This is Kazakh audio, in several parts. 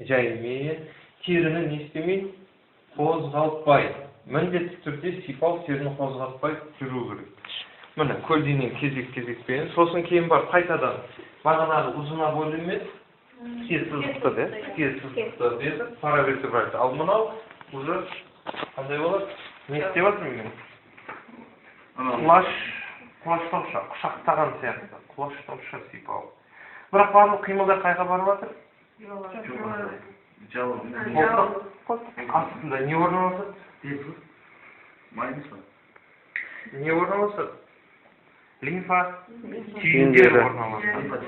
жаймен, теріні не істемей, қозғалтпай. Міндетті түрде сипау теріні қозғалтпай жүру керек. Міне, көлденең кезек-кезекпен, сосын кейін бар қайтадан бағанағы ұзына бойлы емес, тіке сызықты деді, паравертебральды. Ал мынау уже қандай болады? Не істеп жатыр мен? Құлаштауша, құшақтаған сияқты. Құлаштауша сипау. Бірақ барлық қимылдар қайға барып жатыр? Астында не орналасады? Не орналасады? Лимфа түйіндері орналасады.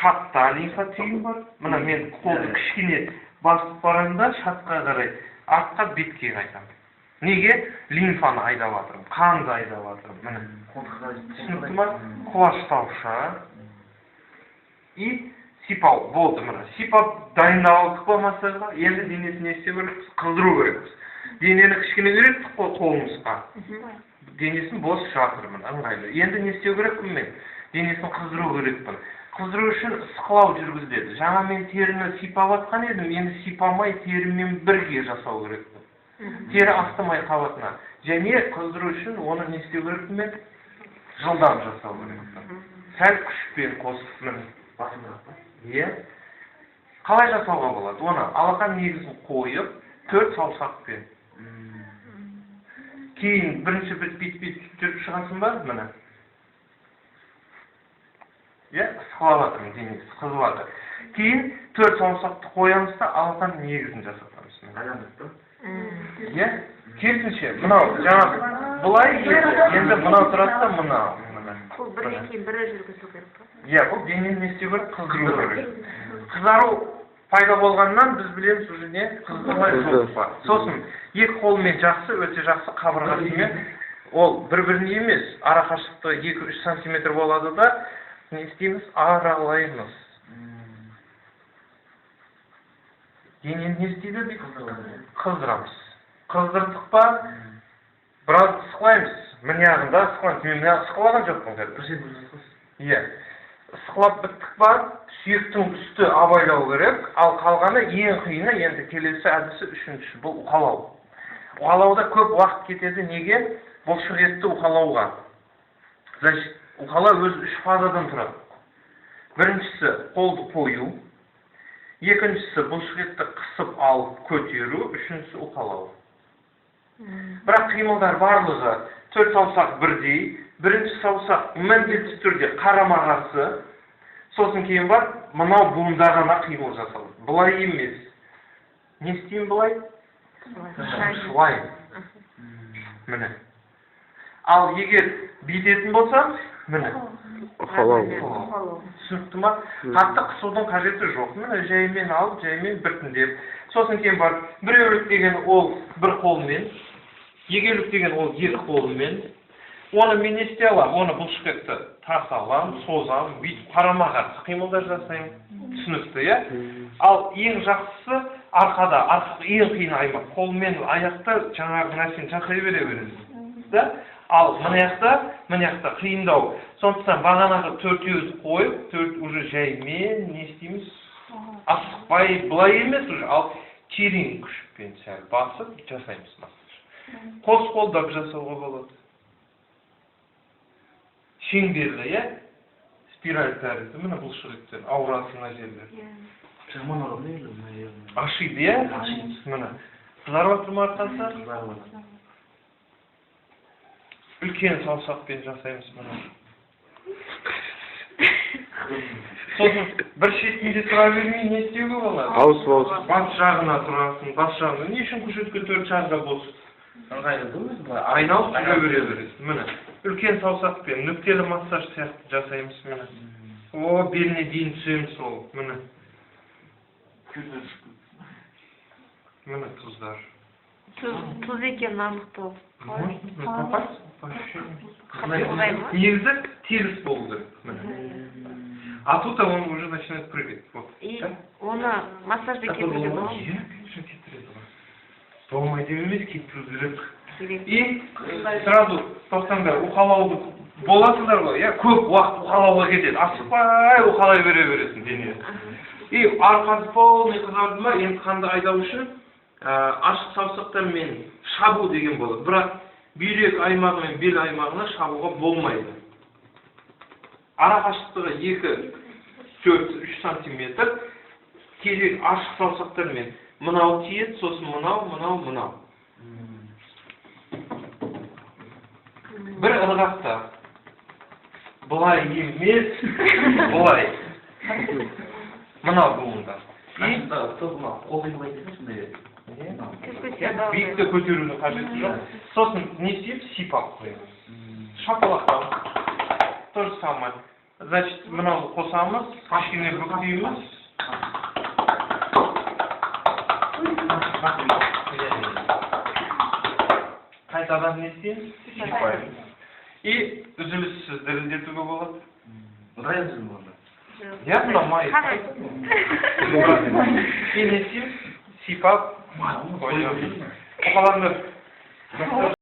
Шатта лимфа түйін бар. Мына мен қолды кішкене басып барамда шатқа қарай, артқа бетке қайтамын. Неге? Лимфаны айдап жатырмын, қанды айдап жатырмын. Міне. Түсінікті ма? Құлаштауша и сипау болды. Міне. Сипап дайындап алдық па массажға? Енді денесін не істеу керекпіз? Қыздыру керекпіз. Денені кішкене үйреттік қой қолымызға. Денесін бос жатырмын, ыңғайлы. Енді не істеу керекпін мен? Денесін қыздыру керекпін. Қыздыру үшін ысқылау жүргізіледі. Жаңа мен теріні сипап жатқан едім, енді сипамай терімен бірге жасау керекпін. Тері астымай қабатына. Және қыздыру үшін оны не істеу керекпін мен? Жылдам жасау керекпін. Сәл күшпен қосып мін. Қалай жасауға болады? Оны алақан негізін қойып, 4 саусақпен. Кейін бірінші бит жүріп шығасың ба? Міне. Сықылаватырмын, денесі қызылады. Кейін 4 саусақты қоямыз да алақан негізін жасатамыз. Керісінше, мынау жаңа бұлай енді мынау тұрады да мынау. Бұл бірден кейін бірі жүргізу керек па? Бұл денені не істеу керек? Қыздыру керек. Қызару пайда болғаннан біз білеміз уже не? Қыздырмай жоқ па. Сосын екі қолмен жақсы, өте жақсы қабырғасымен ол бір-біріне емес, ара қашықтығы 2-3 сантиметр болады да не істейміз? Аралаймыз. Денені не істейді дейді? Қыздырамыз. Қыздырдық па? Біраз сықылаймыз. Міне-ағында сықылаймыз. Мен сықылаған жоқпын қазір. Сықылап біттік па? Сүйектің үсті абайлау керек. Ал қалғаны ең қиыны енді келесі әдісі үшінші. Бұл уқалау. Уқалауда көп уақыт кетеді. Неге? Бұлшық етті уқалауға. Уқалау өзі 3 фазадан тұрады. Біріншісі қолды қою. Екіншісі бұлшық етті қысып алып көтеру. Үшіншісі уқалау. Бірақ қимылдар барлығы 4 саусақ бірдей. Бірінші саусақ міндетті түрде қарама-қарсы. Сосын кейін бар, мынау буындағана қимыл жасалды. Бұлай емес. Не істеймін бұлай? Шылай. Міне. Ал егер бүйтетін болсам, міне. Түсінікті ма? Қатты қысудың қажеті жоқ. Міне жаймен алып, жаймен біртіндеп. Сосын кейін бар, біреулік деген ол бір қолмен, егеулік деген ол екі қолмен. Оны мен не істей аламын? Оны бұлшық етті тас аламын, созамын, бүйтіп қарама-қарсы қимылдар жасаймын. Түсінікті, иә? Ал ең жақсысы арқада, ең қиын аймақ. Қолмен аяқта жаңағы нәрсені жасай бере бересіз. Ал мына қиындау. Сондықтан бағанағы 4-еуді қойып, 4 уже жаймен не істейміз? Асықпай, былай емес уже, ал терең күшпен сәл басып жасаймыз массаж. Қос қолдап жасауға болады. Шеңберлі, иә? Спираль тәрізді, міне бұлшық еттер, аурасына жерлер. Ашиды, иә? Міне. Қызарып жатыр ма арқасы? Үлкен саусақпен жасаймыз мұны. Сосын бір шетінде тұра бермей не істеуге болады? Бас жағына тұрасың, бас жағына. Не үшін күшетке 4 жағда болсын? Айналып жүре бере бересің. Міне. Үлкен саусақпен нүктелі массаж сияқты жасаймыз. Міне. О, беліне дейін түсеміз ол. Міне. Міне тұздар. Тұз екен анықтау. Негізі теріс болу керек. А тут он уже начинает прыгать. И оны массажды кетіруге болады? Иә, кетіреді. Болмайды емес, кетіру керек. И сразу тоқтаңдар, уқалауды боласыңдар ғой, көп уақыт уқалауға кетеді. Асықпай уқалай бере бересің денені. И арқасы полный қызарды ма, енді қанды айдау үшін ашық саусақтан мен шабу деген болады. Бірақ бүйрек аймағы мен бел аймағына шабуға болмайды. Ара қашықтығы 2-4-3 сантиметр. Керек ашық саусақтармен мынау тиет, сосын мынау. Бір ырғақта бұлай емес, бұлай. Мынау буында. Биікті көтерудің қажеті жоқ. Сосын не істейміз? Сипап қоямыз. Шапалақтау. То же самое. Значит, мынау қосамыз, кішкене бүктейміз. Қайтадан не істейміз? Сипаймыз. И үзіліссіз дірілдетуге болады. Нравится можно? Я мына май. И не істейміз? Сипап қоямыз. Қаланды.